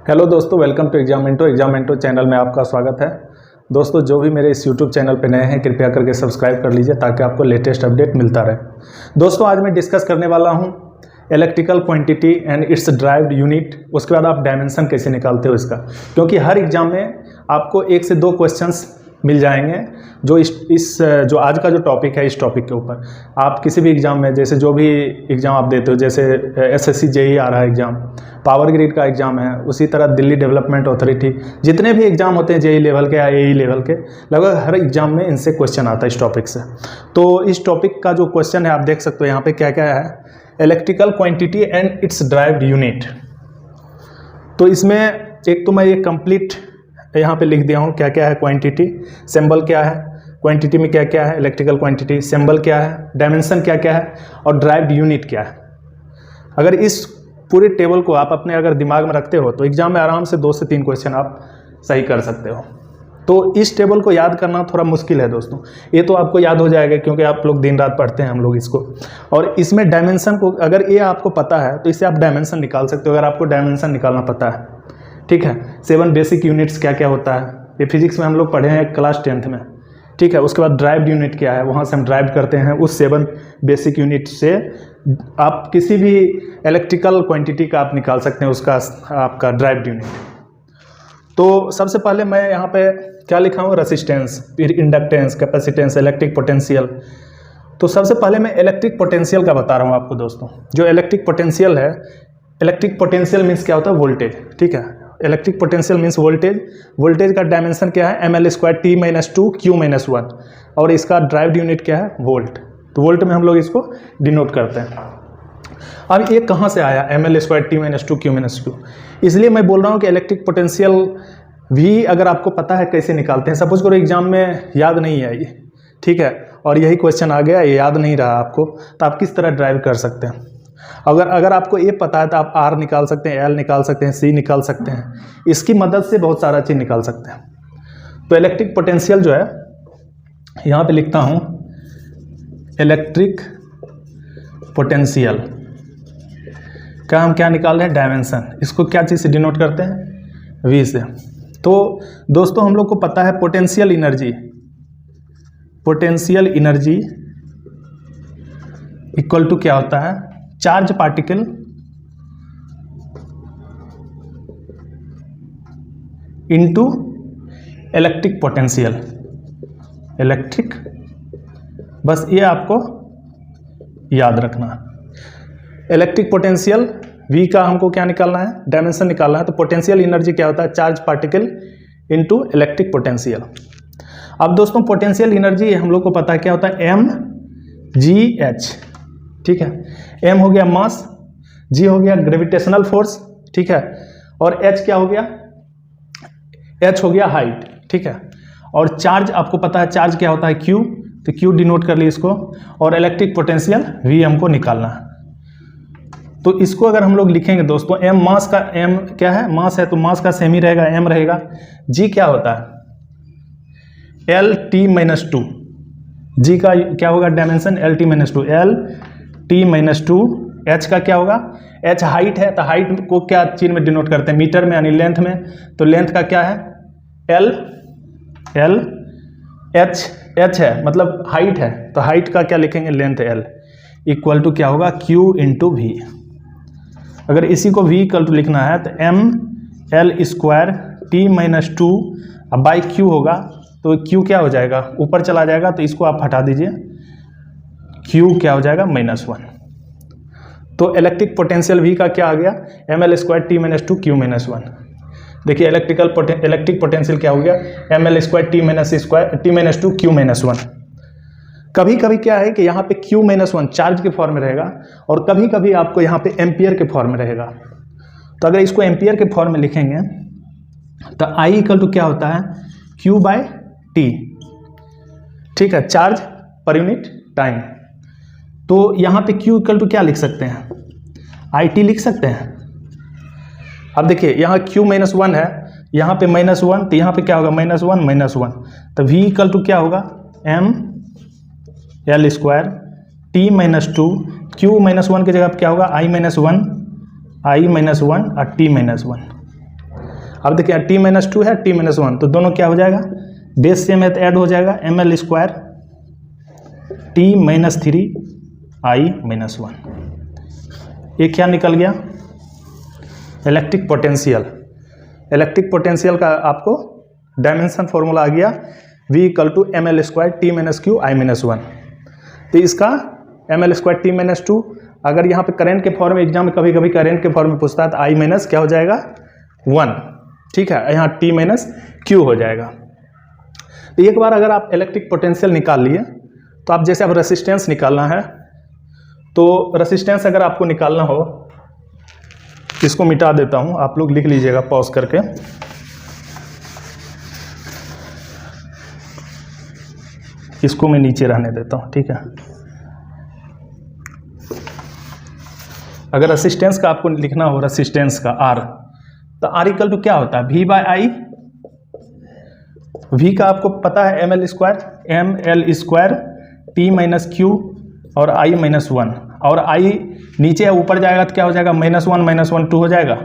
Hello दोस्तों, welcome to एग्जामिनेटो channel में आपका स्वागत है। दोस्तों, जो भी मेरे इस यूट्यूब चैनल पर नए हैं कृपया करके सब्सक्राइब कर लीजिए ताकि आपको लेटेस्ट अपडेट मिलता रहे। दोस्तों, आज मैं डिस्कस करने वाला हूं electrical quantity and it's derived unit. उसके बाद आप डायमेंशन कैसे निकालते हो इसका, क्योंकि हर एग्जाम में आपको 1 से 2 क्वेश्चंस मिल जाएंगे जो जो आज का जो टॉपिक है इस टॉपिक के ऊपर। आप किसी भी एग्ज़ाम में, जैसे जो भी एग्ज़ाम आप देते हो, जैसे एसएससी जेईई आ रहा है एग्ज़ाम, पावर ग्रिड का एग्ज़ाम है, उसी तरह दिल्ली डेवलपमेंट अथॉरिटी, जितने भी एग्ज़ाम होते हैं जेईई लेवल के या एई लेवल के, लगभग हर एग्ज़ाम में इनसे क्वेश्चन आता है इस टॉपिक से। तो इस टॉपिक का जो क्वेश्चन है आप देख सकते हो यहाँ पे क्या क्या है, electrical quantity and it's derived unit. तो इसमें एक तो मैं ये कंप्लीट यहाँ पे लिख दिया हूँ क्या क्या है। क्वांटिटी सिंबल क्या है, क्वांटिटी में क्या क्या है, इलेक्ट्रिकल क्वांटिटी सिंबल क्या है, डायमेंशन क्या क्या है और ड्राइव्ड यूनिट क्या है। अगर इस पूरे टेबल को आप अपने अगर दिमाग में रखते हो तो एग्जाम में आराम से 2 से 3 क्वेश्चन आप सही कर सकते हो। तो इस टेबल को याद करना थोड़ा मुश्किल है दोस्तों, ये तो आपको याद हो जाएगा क्योंकि आप लोग दिन रात पढ़ते हैं हम लोग इसको। और इसमें डायमेंशन को अगर ये आपको पता है तो इससे आप डायमेंशन निकाल सकते हो, अगर आपको डायमेंशन निकालना पता है। ठीक है, 7 बेसिक यूनिट्स क्या क्या होता है, ये फिजिक्स में हम लोग पढ़े हैं क्लास 10th में। ठीक है, उसके बाद ड्राइव्ड यूनिट क्या है, वहाँ से हम ड्राइव करते हैं। उस 7 बेसिक यूनिट से आप किसी भी इलेक्ट्रिकल क्वांटिटी का आप निकाल सकते हैं, उसका आपका ड्राइव्ड यूनिट। तो सबसे पहले मैं यहाँ पे क्या लिखा हूँ, रेसिस्टेंस, फिर इंडक्टेंस, कैपेसिटेंस, इलेक्ट्रिक पोटेंशियल। तो सबसे पहले मैं इलेक्ट्रिक पोटेंशियल का बता रहा हूँ आपको दोस्तों। जो इलेक्ट्रिक पोटेंशियल है, इलेक्ट्रिक पोटेंशियल मीन्स क्या होता है, वोल्टेज। ठीक है, electric potential means voltage. Voltage का डायमेंशन क्या है, ml² T-2 Q-1, और इसका ड्राइव्ड यूनिट क्या है, वोल्ट। तो वोल्ट में हम लोग इसको डिनोट करते हैं। अब ये कहाँ से आया ml² T-2 Q-2? इसलिए मैं बोल रहा हूँ कि इलेक्ट्रिक पोटेंशियल भी अगर आपको पता है कैसे निकालते हैं, सपोज करो एग्जाम में याद नहीं है ये, ठीक है, और यही क्वेश्चन आ गया, ये याद नहीं रहा आपको, तो आप किस तरह ड्राइव कर सकते हैं। अगर आपको ये पता है तो आप R निकाल सकते हैं, L निकाल सकते हैं, C निकाल सकते हैं। इसकी मदद से बहुत सारा चीज़ निकाल सकते हैं। तो इलेक्ट्रिक पोटेंशियल जो है, यहाँ पे लिखता हूँ इलेक्ट्रिक पोटेंशियल का हम क्या निकाल रहे हैं, डायमेंशन। इसको क्या चीज़ से डिनोट करते हैं, V से। तो दोस्तों हम लोग को पता है पोटेंशियल एनर्जी इक्वल टू क्या होता है, charge particle into electric potential. बस ये आपको याद रखना। इलेक्ट्रिक पोटेंशियल V का हमको क्या निकालना है, डायमेंशन निकालना है। तो पोटेंशियल एनर्जी क्या होता है, charge particle into electric potential. अब दोस्तों पोटेंशियल एनर्जी हम लोग को पता है क्या होता है, mgh। ठीक है, m हो गया मास, g हो गया ग्रेविटेशनल फोर्स, ठीक है, और h क्या हो गया, h हो गया हाइट। ठीक है, और चार्ज आपको पता है चार्ज क्या होता है, q, तो q डिनोट कर ली इसको, और इलेक्ट्रिक पोटेंशियल v हमको निकालना है। तो इसको अगर हम लोग लिखेंगे दोस्तों, m मास का, m क्या है, मास है तो मास का सेम ही रहेगा, m रहेगा। g क्या होता है, L-T-2, g का क्या होगा डायमेंशन, L-T-2, L-T-2। h का क्या होगा, h हाइट है, तो हाइट को क्या चीज में डिनोट करते हैं, मीटर में, यानी लेंथ में। तो लेंथ का क्या है, h है, मतलब हाइट है, तो हाइट का क्या लिखेंगे, लेंथ L इक्वल टू क्या होगा, Q इंटू V। अगर इसी को V इक्वल टू लिखना है तो ml² T-2 अब बाई Q होगा, तो Q क्या हो जाएगा, ऊपर चला जाएगा, तो इसको आप हटा दीजिए, Q क्या हो जाएगा, -1। तो इलेक्ट्रिक पोटेंशियल V का क्या आ गया, ml² T-2 Q-1। देखिए इलेक्ट्रिक पोटेंशियल क्या हो गया, ml² T-2 Q-1। कभी कभी क्या है कि यहाँ पे Q-1 चार्ज के फॉर्म में रहेगा, और कभी कभी आपको यहाँ पे एम्पियर के फॉर्म में रहेगा। तो अगर इसको एम्पियर के फॉर्म में लिखेंगे तो I इक्वल टू क्या होता है, Q/T। ठीक है, चार्ज पर यूनिट टाइम। तो यहाँ पे Q इक्वल टू क्या लिख सकते हैं, IT लिख सकते हैं। अब देखिए यहाँ Q-1 है, यहाँ पे -1, तो यहाँ पे क्या होगा, -1, तो V इक्वल टू क्या होगा, ml² T-2 Q-1 की जगह क्या होगा, I-1 और T-1। अब देखिए t-2 है, t-1, तो दोनों क्या हो जाएगा, बेस सेम है तो ऐड हो जाएगा, ml स्क्वायर t-3 i-1। ये क्या निकल गया, इलेक्ट्रिक पोटेंशियल। इलेक्ट्रिक पोटेंशियल का आपको डायमेंशन फॉर्मूला आ गया v = ml square t-q i-1। तो इसका ml स्क्वायर t-2, अगर यहाँ पे करंट के फॉर्म में, एग्जाम में कभी कभी करंट के फॉर्म में पूछता है, तो i माइनस क्या हो जाएगा 1, ठीक है, यहाँ t-q हो जाएगा। तो एक बार अगर आप इलेक्ट्रिक पोटेंशियल निकाल लिए, तो आप जैसे अब रेसिस्टेंस निकालना है, तो रेसिस्टेंस अगर आपको निकालना हो, इसको मिटा देता हूँ, आप लोग लिख लीजिएगा पॉज करके। इसको मैं नीचे रहने देता हूँ, ठीक है। अगर रेसिस्टेंस का आपको लिखना हो, रेसिस्टेंस का R, तो R इक्वल टू क्या होता है, V/I। V का आपको पता है ml स्क्वायर t-q और i-1, और i नीचे है ऊपर जाएगा तो क्या हो जाएगा, -1 2 हो जाएगा।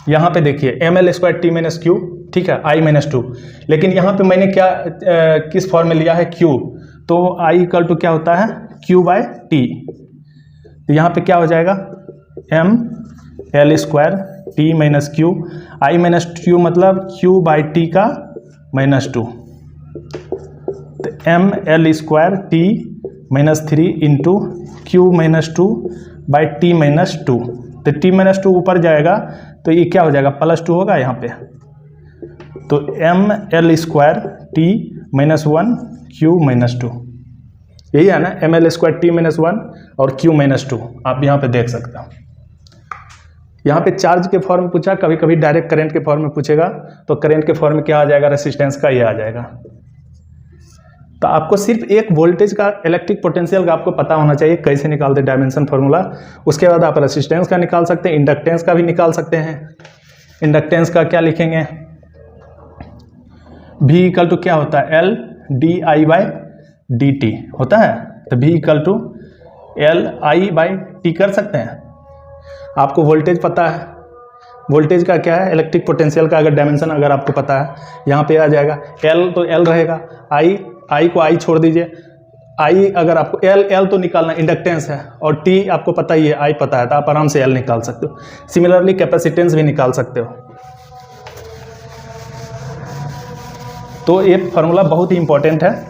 यहाँ पे देखिए ml स्क्वायर t-q, ठीक है, i-2, लेकिन यहाँ पे मैंने क्या किस फॉर्म में लिया है, q, तो i इक्वल टू क्या होता है, q/t। तो यहाँ पे क्या हो जाएगा, ml स्क्वायर t-q, i-2 मतलब q/t का -2, तो ml square t-3 into q-2/t-2। तो t-2 ऊपर जाएगा तो ये क्या हो जाएगा, +2 होगा यहाँ पे। तो ml स्क्वायर t-1 q-2, यही है ना, ml स्क्वायर t-1 और q-2, आप यहाँ पे देख सकते हो। यहाँ पे चार्ज के फॉर्म में पूछा, कभी कभी डायरेक्ट करंट के फॉर्म में पूछेगा, तो करंट के फॉर्म में क्या आ जाएगा, रेसिस्टेंस का ये आ जाएगा। तो आपको सिर्फ एक वोल्टेज का, इलेक्ट्रिक पोटेंशियल का आपको पता होना चाहिए कैसे निकालते डायमेंशन फॉर्मूला। उसके बाद आप रेसिस्टेंस का निकाल सकते हैं, इंडक्टेंस का भी निकाल सकते हैं। इंडक्टेंस का क्या लिखेंगे, V इक्वल टू क्या होता है, L/di/dt होता है, तो V इक्वल टू L/i/t कर सकते हैं। आपको वोल्टेज पता है, वोल्टेज का क्या है, इलेक्ट्रिक पोटेंशियल का अगर डायमेंशन अगर आपको पता है, यहाँ पे आ जाएगा L, तो L रहेगा, I को I छोड़ दीजिए, I अगर आपको L तो निकालना, इंडक्टेंस है, और T आपको पता ही है, I पता है, तो आप आराम से L निकाल सकते हो। सिमिलरली कैपेसिटेंस भी निकाल सकते हो। तो ये फार्मूला बहुत ही इंपॉर्टेंट है,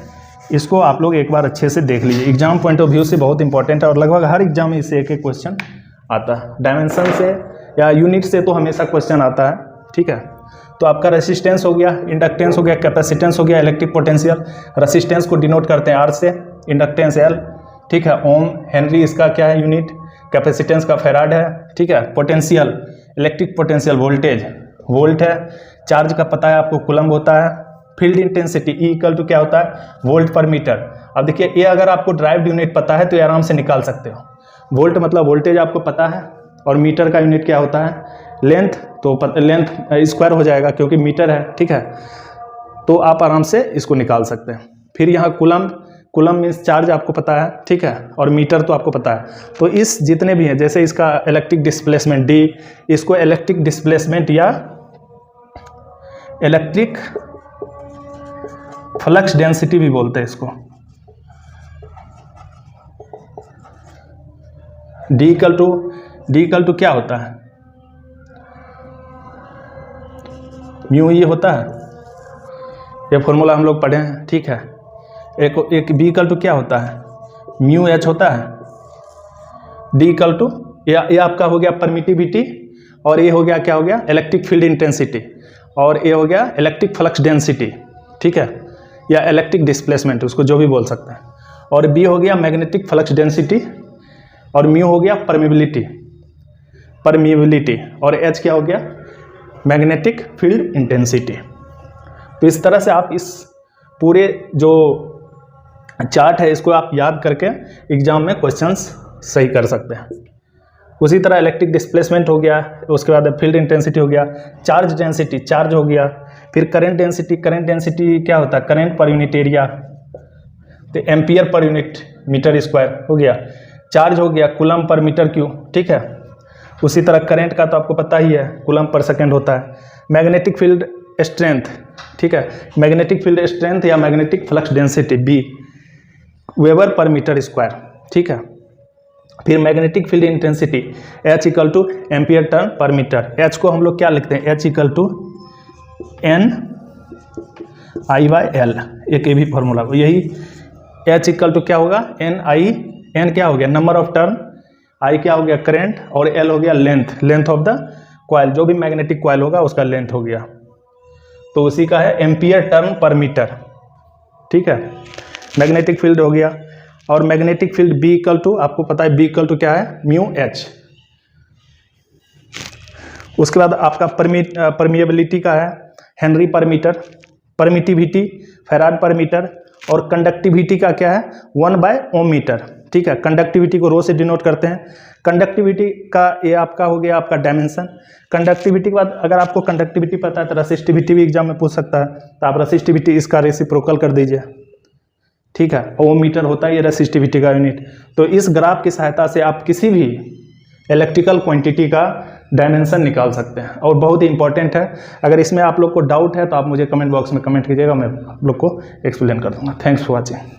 इसको आप लोग एक बार अच्छे से देख लीजिए, एग्जाम पॉइंट ऑफ व्यू से बहुत इंपॉर्टेंट है, और लगभग हर एग्जाम में इससे एक क्वेश्चन आता है। डायमेंशन से या यूनिट से तो हमेशा क्वेश्चन आता है, ठीक है। तो आपका रेसिस्टेंस हो गया, इंडक्टेंस हो गया, कैपेसिटेंस हो गया, इलेक्ट्रिक पोटेंशियल। रेसिस्टेंस को डिनोट करते हैं R से, इंडक्टेंस L, ठीक है, ओम, हेनरी इसका क्या है यूनिट, कैपेसिटेंस का फैराड है, ठीक है। Potential, electric potential voltage, volt है। चार्ज का पता है आपको, कूलम्ब होता है। Field intensity E equal to क्या होता है, वोल्ट पर मीटर। अब देखिए ये अगर आपको ड्राइव यूनिट पता है तो ये आराम से निकाल सकते हो। वोल्ट मतलब वोल्टेज आपको पता है, और मीटर का यूनिट क्या होता है, लेंथ, तो लेंथ स्क्वायर हो जाएगा क्योंकि मीटर है, ठीक है। तो आप आराम से इसको निकाल सकते हैं। फिर यहाँ कूलम्ब मीन्स चार्ज आपको पता है, ठीक है, और मीटर तो आपको पता है। तो इस जितने भी हैं, जैसे इसका इलेक्ट्रिक डिस्प्लेसमेंट D, इसको इलेक्ट्रिक डिस्प्लेसमेंट या इलेक्ट्रिक फ्लक्स डेंसिटी भी बोलते हैं इसको। D इक्वल टू क्या होता है, म्यू ई होता है, ये फॉर्मूला हम लोग पढ़े हैं, ठीक है। एक B इक्वल टू क्या होता है, म्यू H होता है। D इक्वल टू ये आपका हो गया परमिटिविटी, और ये हो गया क्या हो गया, इलेक्ट्रिक फील्ड इंटेंसिटी, और ये हो गया इलेक्ट्रिक फ्लक्स डेंसिटी, ठीक है, या इलेक्ट्रिक डिस्प्लेसमेंट, उसको जो भी बोल सकते हैं। और B हो गया मैग्नेटिक फ्लक्स डेंसिटी, और म्यू हो गया परमिबिलिटी, और H क्या हो गया, मैग्नेटिक फील्ड इंटेंसिटी। तो इस तरह से आप इस पूरे जो चार्ट है इसको आप याद करके एग्जाम में क्वेश्चंस सही कर सकते हैं। उसी तरह इलेक्ट्रिक डिस्प्लेसमेंट हो गया, उसके बाद फील्ड इंटेंसिटी हो गया, चार्ज डेंसिटी, चार्ज हो गया, फिर करंट डेंसिटी क्या होता है, करंट पर यूनिट एरिया, तो एम्पियर पर यूनिट मीटर स्क्वायर हो गया। चार्ज हो गया कूलम्ब पर मीटर क्यूब, ठीक है। उसी तरह करंट का तो आपको पता ही है, कूलम्ब पर सेकेंड होता है। मैग्नेटिक फील्ड स्ट्रेंथ, ठीक है, मैग्नेटिक फील्ड स्ट्रेंथ या magnetic flux density B weber पर मीटर स्क्वायर, ठीक है। फिर magnetic field intensity H equal to ampere turn पर मीटर। H को हम लोग क्या लिखते हैं, H इक्वल टू N/L, एक ये भी फॉर्मूला, यही H इक्वल टू क्या होगा, N क्या हो गया नंबर ऑफ टर्न, I क्या हो गया करंट, और L हो गया लेंथ ऑफ द कॉइल, जो भी मैग्नेटिक कॉइल होगा उसका लेंथ हो गया, तो उसी का है एम्पियर टर्न पर मीटर, ठीक है। मैग्नेटिक फील्ड हो गया। और magnetic field B equal to, आपको पता है B इक्वल टू क्या है, म्यू H। उसके बाद आपका परमिएबिलिटी का है हेनरी पर मीटर, परमिटिविटी फैराड पर मीटर, और कंडक्टिविटी का क्या है 1/ओम मीटर, ठीक है। कंडक्टिविटी को रो से डिनोट करते हैं। कंडक्टिविटी का ये आपका हो गया आपका डायमेंशन। कंडक्टिविटी के बाद अगर आपको कंडक्टिविटी पता है तो रेसिस्टिविटी भी एग्जाम में पूछ सकता है, तो आप रेसिस्टिविटी इसका रेसिप्रोकल कर दीजिए, ठीक है। ओम मीटर होता है ये रेसिस्टिविटी का यूनिट। तो इस ग्राफ की सहायता से आप किसी भी इलेक्ट्रिकल क्वांटिटी का डायमेंशन निकाल सकते हैं, और बहुत ही इंपॉर्टेंट है। अगर इसमें आप लोग को डाउट है तो आप मुझे कमेंट बॉक्स में कमेंट कीजिएगा, मैं आप लोग को एक्सप्लेन कर दूंगा। Thanks for watching.